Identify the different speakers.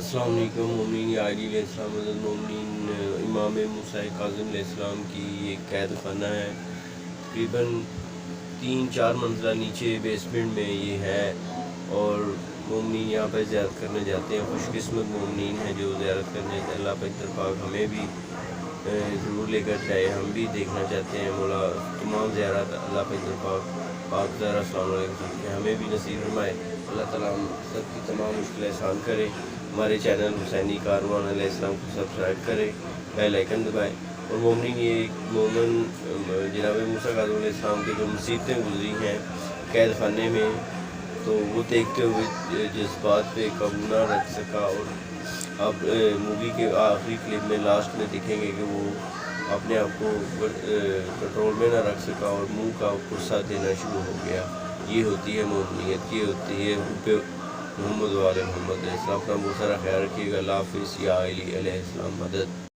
Speaker 1: السلام علیکم مومنین علی علیہ السلام حضرت مومنین امام موسیٰ کاظم علیہ السلام کی ایک قید خانہ ہے، تقریباً 3-4 منزلہ نیچے بیسمنٹ میں یہ ہے، اور مومنین یہاں پہ زیارت کرنے جاتے ہیں۔ خوش قسمت مومنین ہیں جو زیارت کرنے جاتے ہیں۔ اللہ پاک پاک ہمیں بھی ضرور لے کر جائے، ہم بھی دیکھنا چاہتے ہیں۔ مولا تمام زیارت اللہ پاک زہرا السلام علیکم کہ ہمیں بھی نصیب فرمائے۔ اللہ تعالیٰ ہم سب کی تمام مشکلیں آسان کرے۔ ہمارے چینل حسینی کاروان علیہ السلام کو سبسکرائب کرے، بیل آئیکن دبائیں۔ اور مومنین یہ ایک مومن جناب موسیٰ کاظم علیہ السلام کی جو مصیبتیں گزری ہیں قید خانے میں، تو وہ دیکھتے ہوئے جذبات پہ قابو نہ رکھ سکا، اور آپ مووی کے آخری کلپ میں لاسٹ میں دیکھیں گے کہ وہ اپنے آپ کو کنٹرول میں نہ رکھ سکا اور منہ کا غصہ دینا شروع ہو گیا۔ یہ ہوتی ہے مومنیت، یہ ہوتی ہے حب محمد وآل محمد علیہ السلام۔ اپنا بہت سارا خیال رکھیے گا۔ اللہ حافظ۔ یا علی علیہ السلام مدد۔